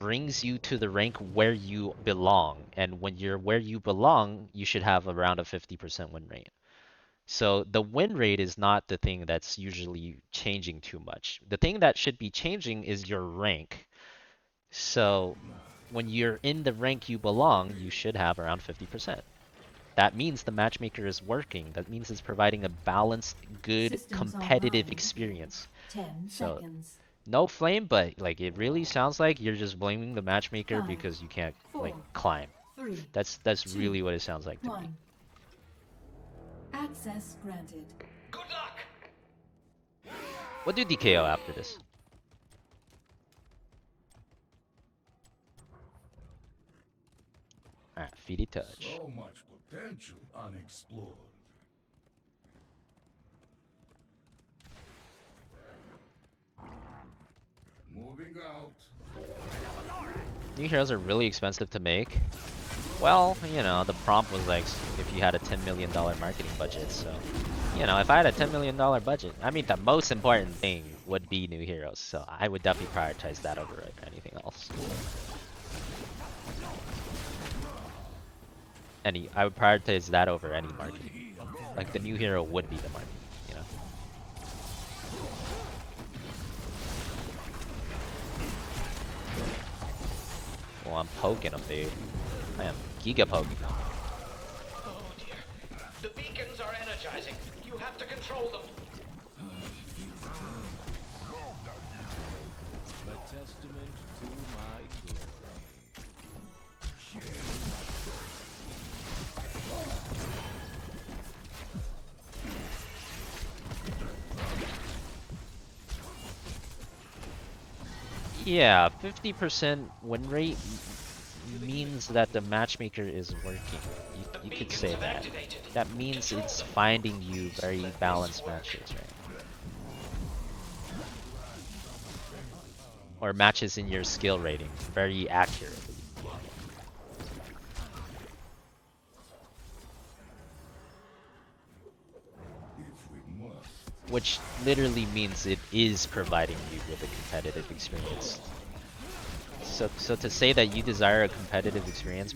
brings you to the rank where you belong. And when you're where you belong, you should have around a 50% win rate. So the win rate is not the thing that's usually changing too much. The thing that should be changing is your rank. So when you're in the rank you belong, you should have around 50%. That means the matchmaker is working. That means it's providing a balanced, good, Systems competitive online. experience. 10 So seconds. no flame, but like it really sounds like you're just blaming the matchmaker 5, because you can't 4, like climb. 3, That's 2, really what it sounds like to me. 1. Access granted. Good luck. What do DKO after this? Alright, feedy touch. So much potential unexplored. Moving out. New heroes are really expensive to make. Well, you know, the prompt was like if you had a $10 million marketing budget, so you know, if I had a $10 million budget, I mean the most important thing would be new heroes, so I would definitely prioritize that over anything else. I would prioritize that over any marketing. Like the new hero would be the marketing, you know. Well, I'm poking them, dude. I am giga poking them. Oh dear. The beacons are energizing. You have to control them. A testament to my Yeah, 50% win rate means that the matchmaker is working. You could say that. That means it's finding you very balanced matches, right? Or matches in your skill rating very accurately. Which literally means it is providing you with a competitive experience. So to say that you desire a competitive experience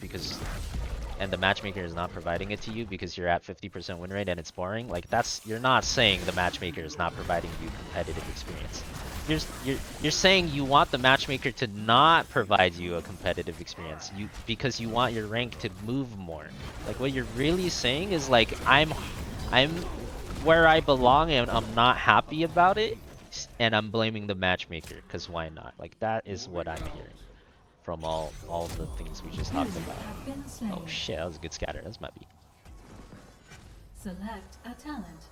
and the matchmaker is not providing it to you because you're at 50% win rate and it's boring, like you're not saying the matchmaker is not providing you competitive experience. You're saying you want the matchmaker to not provide you a competitive experience because you want your rank to move more. Like what you're really saying is like I'm where I belong and I'm not happy about it and I'm blaming the matchmaker because why not? Like that is what I'm hearing from all the things we just talked about. Oh shit, that was a good scatter. That's my beat. Select a talent.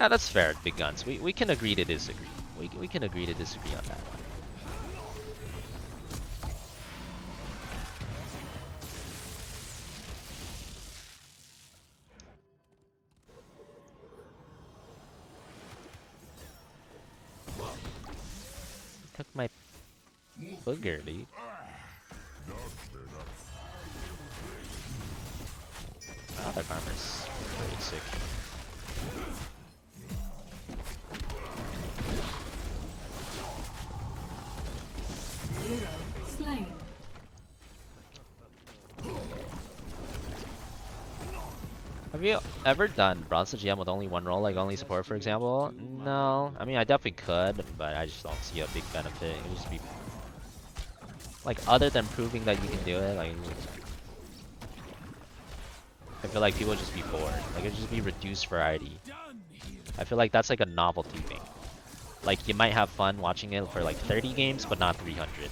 Yeah, that's fair, big guns. We can agree to disagree. We can agree to disagree on that one. Took my booger, dude. Oh, their armor's pretty sick. Hero slain. Have you ever done Bronze GM with only one role, like only support, for example? No. I mean, I definitely could, but I just don't see a big benefit. It would just be like, other than proving that you can do it, like, I feel like people would just be bored. Like, it'd just be reduced variety. I feel like that's like a novelty thing. Like, you might have fun watching it for like 30 games, but not 300.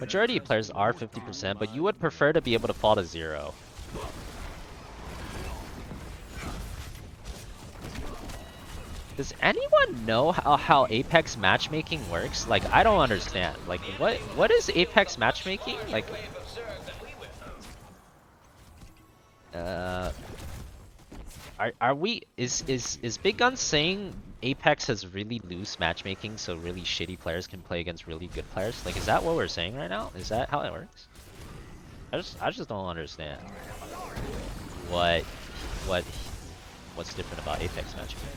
Majority of players are 50%, but you would prefer to be able to fall to 0. Does anyone know how Apex matchmaking works? Like, I don't understand. Like, what is Apex matchmaking? Like, uh, are we is Big Gun saying Apex has really loose matchmaking, so really shitty players can play against really good players? Like, is that what we're saying right now? Is that how it works? I just don't understand what what's different about Apex matchmaking.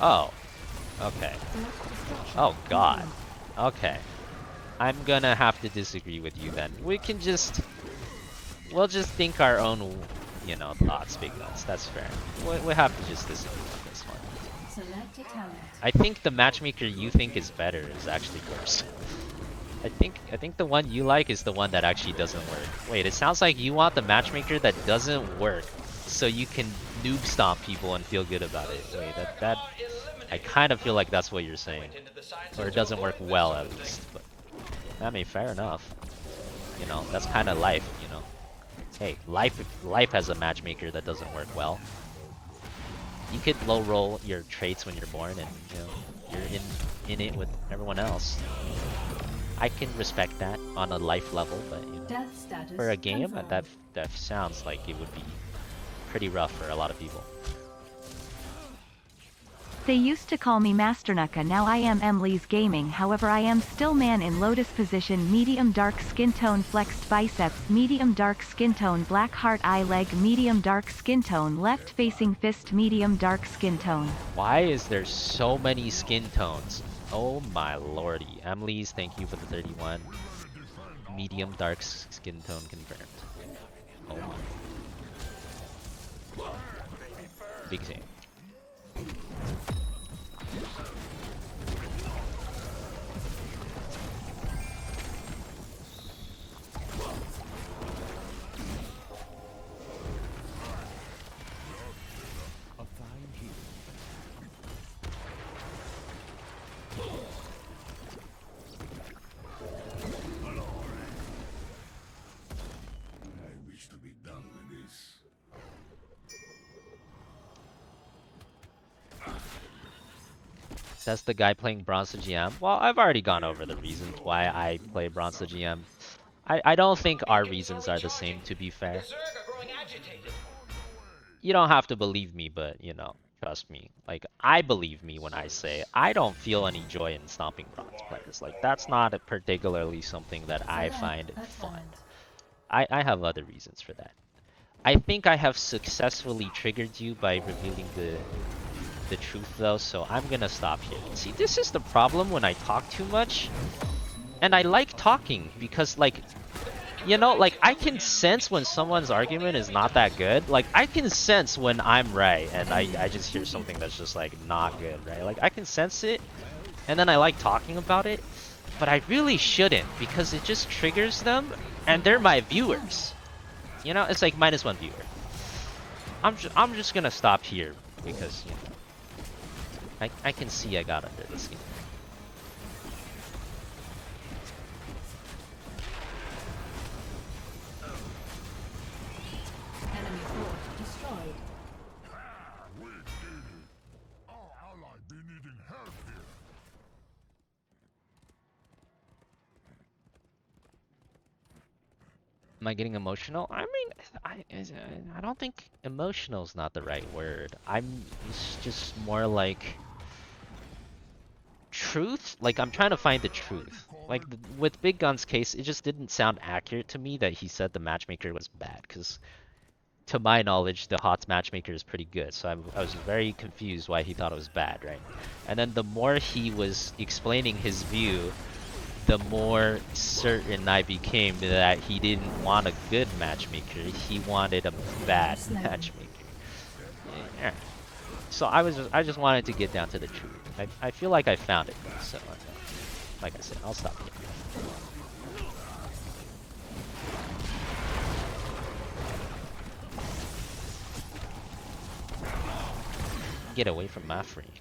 Oh, okay. Oh god. Okay. I'm gonna have to disagree with you then. We'll just think our own, you know, thoughts, Big Guns. That's fair. We have to just disagree on this one. Select a talent. I think the matchmaker you think is better is actually worse. I think the one you like is the one that actually doesn't work. Wait, it sounds like you want the matchmaker that doesn't work, so you can noob stomp people and feel good about it. Wait, that I kind of feel like that's what you're saying, or it doesn't work well at least. But I mean, fair enough. You know, that's kind of life. You know, hey, life has a matchmaker that doesn't work well. You could low roll your traits when you're born, and you know you're in it with everyone else. I can respect that on a life level, but you know, Death status for a game, confirmed. that sounds like it would be pretty rough for a lot of people. They used to call me Masternuka, now I am Emily's Gaming, however I am still man in lotus position, medium dark skin tone, flexed biceps, medium dark skin tone, black heart eye leg, medium dark skin tone, left facing fist, medium dark skin tone. Why is there so many skin tones? Oh my lordy. Emily's, thank you for the 31. Medium dark skin tone confirmed. Oh my. Big thing. A fine heat. I wish to be done with this. That's the guy playing Bronze GM. Well, I've already gone over the reasons why I play Bronze GM. I don't think our reasons are the same, to be fair. You don't have to believe me, but, you know, trust me. Like, I believe me when I say I don't feel any joy in stomping bronze players. Like, that's not particularly something that I find Select a fun. talent. I have other reasons for that. I think I have successfully triggered you by revealing the truth, though, so I'm gonna stop here. See, this is the problem when I talk too much. And I like talking because, like, you know, like, I can sense when someone's argument is not that good. Like, I can sense when I'm right and I just hear something that's just, like, not good, right? Like, I can sense it, and then I like talking about it. But I really shouldn't, because it just triggers them, and they're my viewers. You know, it's like -1 viewer. I'm just gonna stop here, because, you know, I can see I got under the skin. Enemy fort destroyed. We did it. Our ally be needing help here. Am I getting emotional? I mean, I don't think emotional is not the right word. It's just more like truth. Like, I'm trying to find the truth. Like, with Big Gun's case, it just didn't sound accurate to me that he said the matchmaker was bad, because to my knowledge, the HOTS matchmaker is pretty good. So I was very confused why he thought it was bad, right? And then the more he was explaining his view, the more certain I became that he didn't want a good matchmaker. He wanted a bad matchmaker. Yeah. So I just wanted to get down to the truth. I feel like I found it. So, like I said, I'll stop here. Get away from my friend.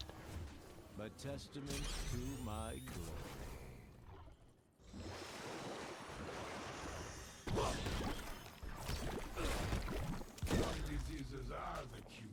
A testament to my glory. diseases are the cure.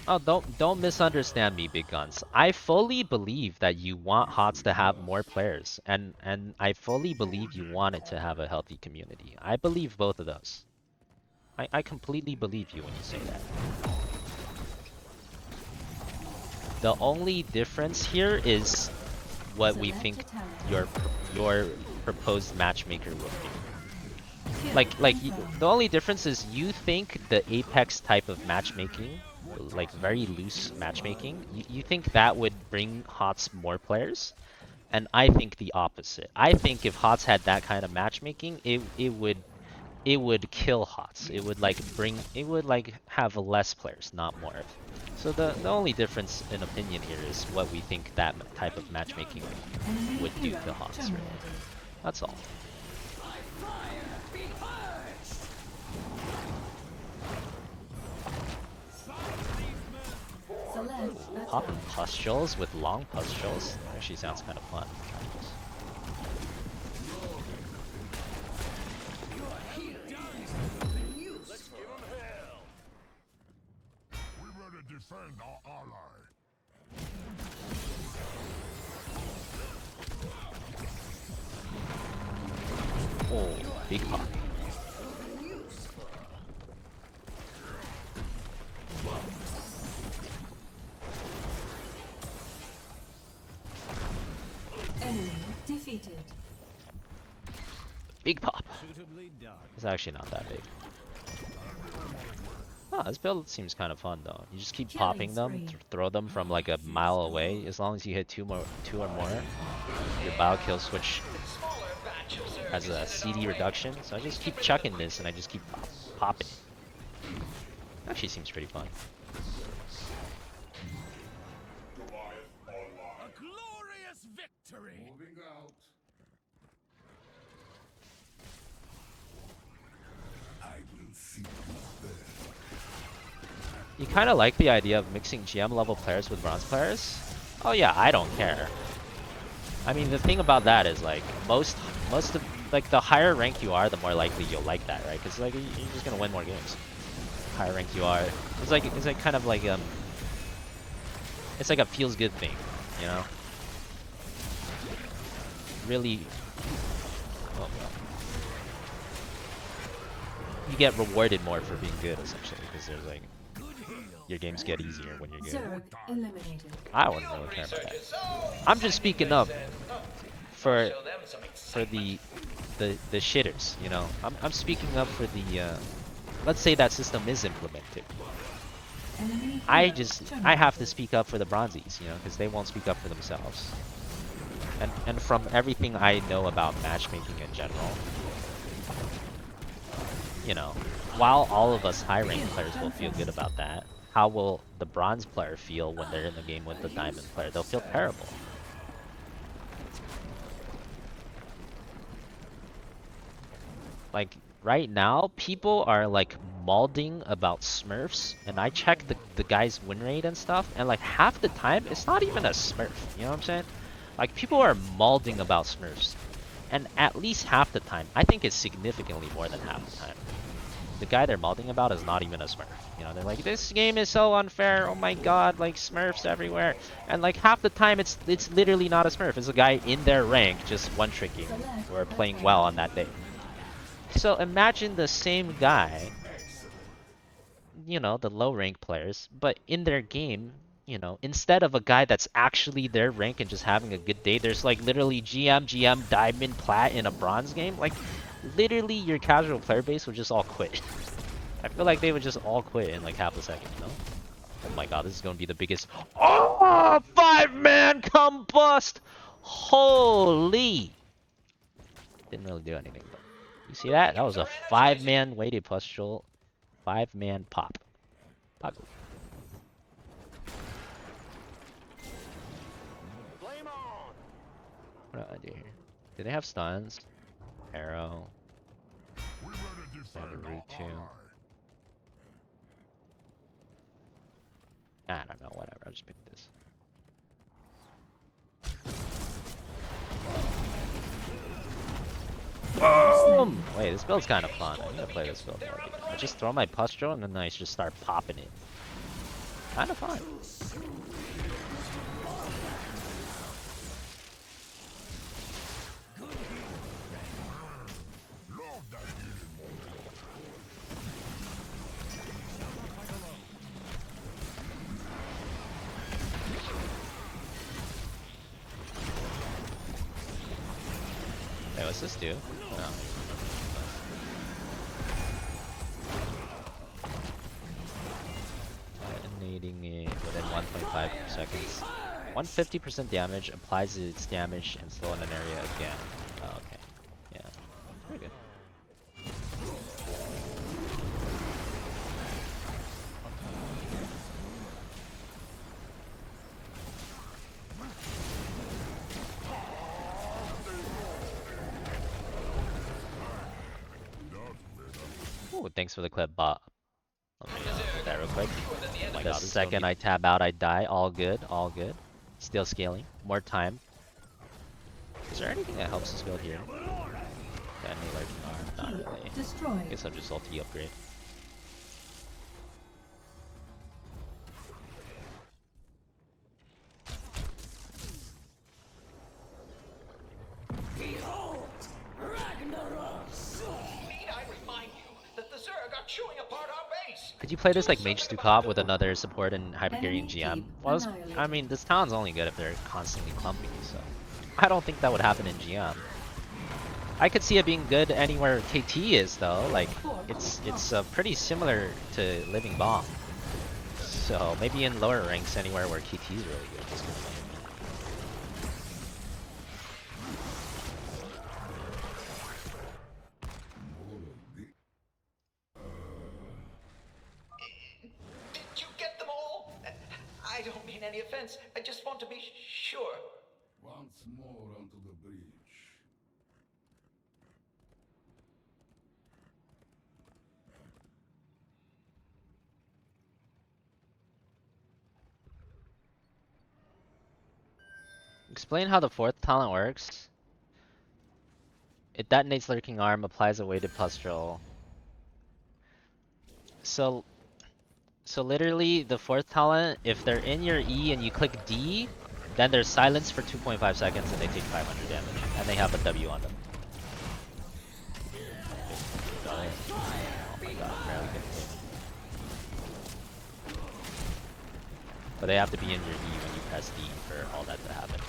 Oh, don't misunderstand me, big guns. I fully believe that you want HOTS to have more players, and I fully believe you want it to have a healthy community. I believe both of those. I completely believe you when you say that. The only difference here is what we think your proposed matchmaker will do. The only difference is you think the Apex type of matchmaking, like very loose matchmaking, you think that would bring HOTS more players, and I think the opposite. I think if HOTS had that kind of matchmaking, it would kill HOTS. It would like have less players, not more. So the only difference in opinion here is what we think that type of matchmaking would do to HOTS, really. That's all. Popping pustules with long pustules actually sounds kind of fun. We better defend our ally. Oh, big pop. Enemy defeated. Big pop. Suitably done. It's actually not that big. Oh, this build seems kind of fun though. You just keep popping them, throw them from like a mile away. As long as you hit two or more, your bio kill switch has a CD reduction. So I just keep chucking this and I just keep popping. Actually seems pretty fun. A glorious victory. Moving out. I will see you there. You kind of like the idea of mixing GM level players with bronze players? Oh yeah, I don't care. I mean, the thing about that is like most of like the higher rank you are, the more likely you'll like that, right? Because like you're just gonna win more games. Higher rank you are, it's like kind of like it's like a feels good thing, you know? Really, oh, well. You get rewarded more for being good essentially, because there's like your games get easier when you're good. Zerg eliminated. I wouldn't really care about that. I'm just speaking up for the shitters, you know. I'm speaking up for the let's say that system is implemented. I have to speak up for the bronzies, you know, because they won't speak up for themselves. And from everything I know about matchmaking in general, you know, while all of us high rank players will feel good about that, how will the bronze player feel when they're in the game with the diamond player? They'll feel terrible. Like, right now, people are like malding about Smurfs, and I check the guy's win rate and stuff, and like half the time, it's not even a Smurf, you know what I'm saying? Like, people are malding about Smurfs, and at least half the time, I think it's significantly more than half the time, the guy they're malding about is not even a Smurf. You know, they're like, this game is so unfair, oh my god, like Smurfs everywhere. And like half the time it's literally not a Smurf, it's a guy in their rank just one-tricking or playing well on that day. So imagine the same guy, you know, the low rank players, but in their game, you know, instead of a guy that's actually their rank and just having a good day, there's like literally GM, diamond, plat in a bronze game. Like, literally your casual player base would just all quit. I feel like they would just all quit in like half a second, you know? Oh my god, this is gonna be the biggest— oh, 5-man combust! Holy! Didn't really do anything, but you see that? That was a 5-man weighted pustule, 5-man pop. Pop. What do I do here? Do they have stuns? Arrow. They have a root too. I don't know, whatever, I'll just pick this. Boom! Wait, this build's kind of fun. I'm gonna play this build more. I just throw my pustule and then I just start popping it. Kind of fun. Hey, what's this do? No. Detonating it within 1.5 seconds. 150% damage, applies its damage and slow in an area again. Oh, okay. Yeah. Pretty good. Ooh, thanks for the clip, bot. Let me get that real quick. The second I tab out, I die. All good, all good. Still scaling. More time. Is there anything that helps this build here? Any large not really. Destroyed. I guess I'll just ulti upgrade. Could you play this like Mage Stukov with another support and Hypercarrion GM? Well, I mean, this Talon's only good if they're constantly clumping, so I don't think that would happen in GM. I could see it being good anywhere KT is though. Like it's pretty similar to Living Bomb. So maybe in lower ranks anywhere where KT is really good. Just gonna Did you get them all? I don't mean any offense. I just want to be sure. Once more onto the bridge. explain how the fourth talent works. It detonates Lurking Arm, applies a weighted pustule. So literally the fourth talent, if they're in your E and you click D, then they're silenced for 2.5 seconds and they take 500 damage. And they have a W on them. Oh my god, barely getting hit. But they have to be in your E when you press D for all that to happen.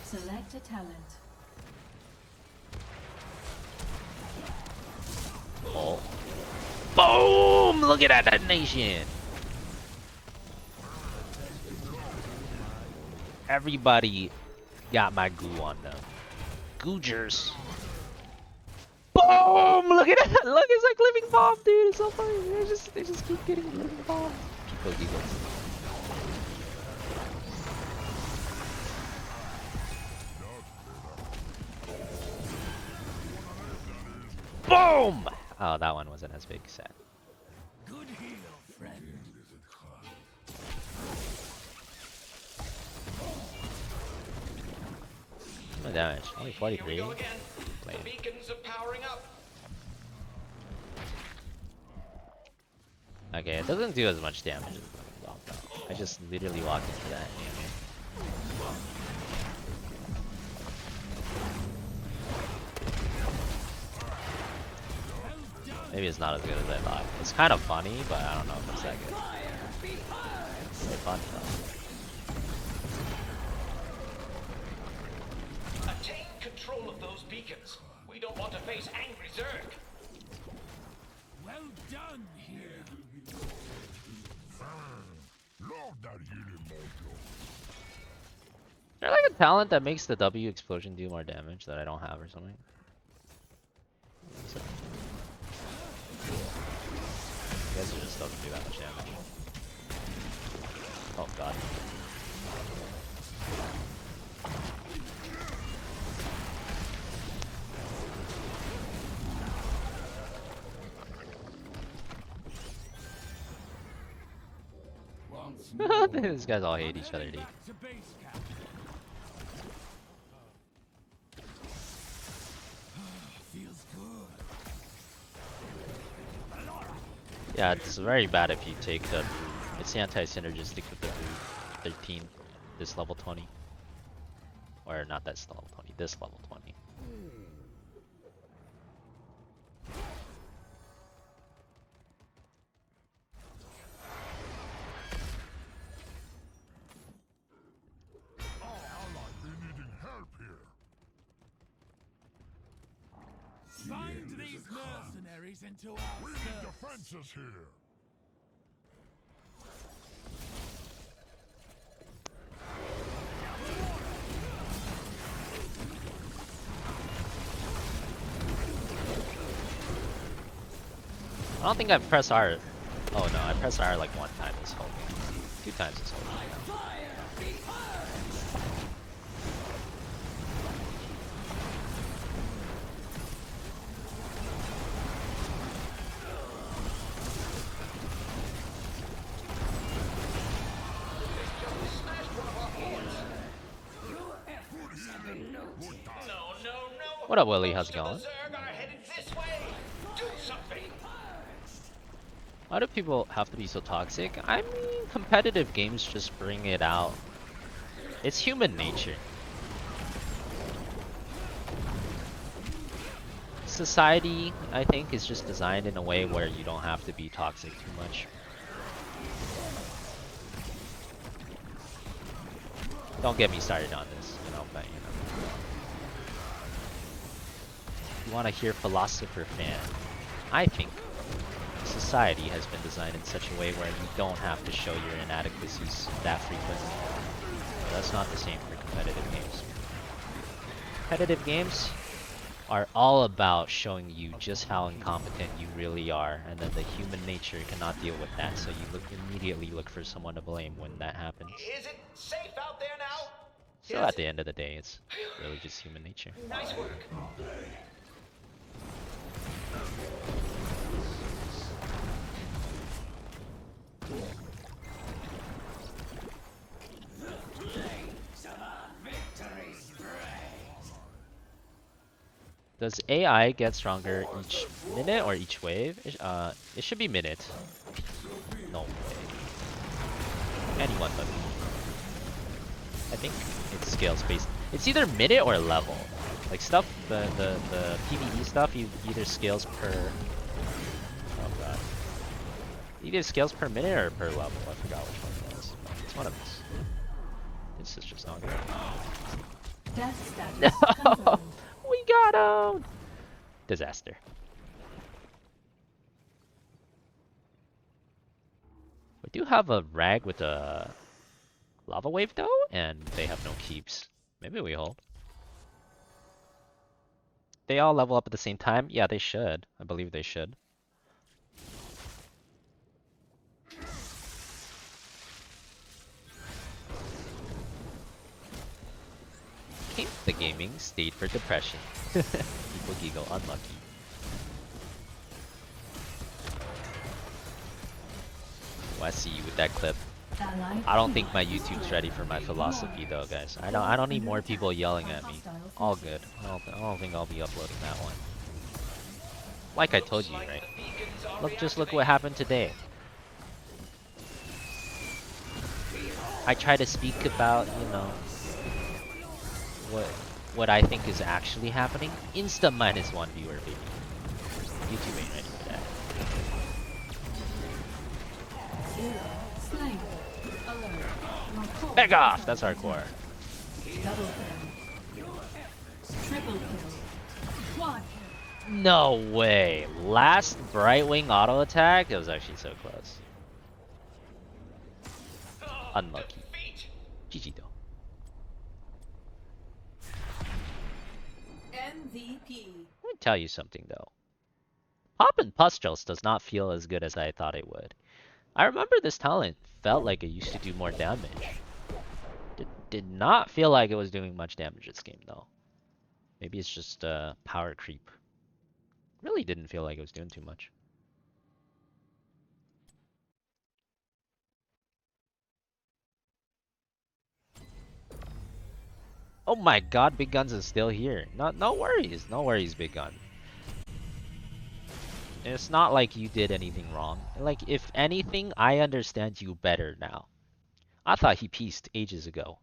Select a talent. Oh. Boom! Look at that detonation! Everybody got my goo on them. Googers. Boom! Look at that! Look, it's like Living Bomb, dude. It's so funny. They just keep getting Living Bomb. People giggles. Boom! Oh, that one wasn't as big set. Good heal, friend. No damage. Only 43. Here we go again. The beacons are powering up. Okay, it doesn't do as much damage as Living Bomb, though. I just literally walked into that. Maybe it's not as good as I thought. It's kind of funny, but I don't know if it's that good. It's really fun though. Attain control of those beacons. We don't want to face angry Zerg. Well done here. Love that healing module. Is there like a talent that makes the W explosion do more damage that I don't have or something? I guess it just doesn't do that much damage. Oh god. These guys all hate each other, dude. Back to base camp. Feel Yeah, it's very bad if you take the boot. It's anti-synergistic with the boot. 13, this level 20. Or not this level 20, this level 20. Our ally be needing help here. Bind these mercenaries into our We need defenses here. I don't think I've pressed R. Oh no, I pressed R like one time this whole game. 2 times this whole game. What up, Willie? How's it going? Why do people have to be so toxic? I mean, competitive games just bring it out. It's human nature. Society, I think, is just designed in a way where you don't have to be toxic too much. Don't get me started on this, you know, but you know. You want to hear philosopher fan? I think society has been designed in such a way where you don't have to show your inadequacies that frequently. But that's not the same for competitive games. Competitive games are all about showing you just how incompetent you really are, and then the human nature cannot deal with that, so you immediately look for someone to blame when that happens. Is it safe out there now? So at the end of the day, it's really just human nature. Nice work. Does AI get stronger each minute or each wave? It should be minute. No way. Anyone but me. I think it scales based. It's either minute or level. Like stuff, the PvE stuff, either scales per. Oh god. Either scales per minute or per level. I forgot which one it was. It's one of these. This is just not good. Death status No! confirmed. We got him! Disaster. We do have a rag with a lava wave though, and they have no keeps. Maybe we hold. They all level up at the same time? Yeah, they should. I believe they should. Came the gaming, stayed for depression. People giggle, unlucky. Oh, I see you with that clip. I don't think my YouTube's ready for my philosophy though, guys. I don't need more people yelling at me. All good. I don't think I'll be uploading that one. Like I told you, right? Just look what happened today. I try to speak about, you know, what I think is actually happening. Insta -1 viewer, baby. YouTube ain't ready for that. Slain. Alert. Back off! That's hardcore. Double kill. Triple kill. Quad kill. No way. Last Brightwing auto attack? It was actually so close. Unlucky. GG though. MVP. Let me tell you something though. Poppin' Pustules does not feel as good as I thought it would. I remember this talent felt like it used to do more damage. Did not feel like it was doing much damage this game though. Maybe it's just power creep. Really didn't feel like it was doing too much. Oh my god, Big Guns is still here. No worries, Big Gun. It's not like you did anything wrong. Like, if anything, I understand you better now. I thought he pieced ages ago.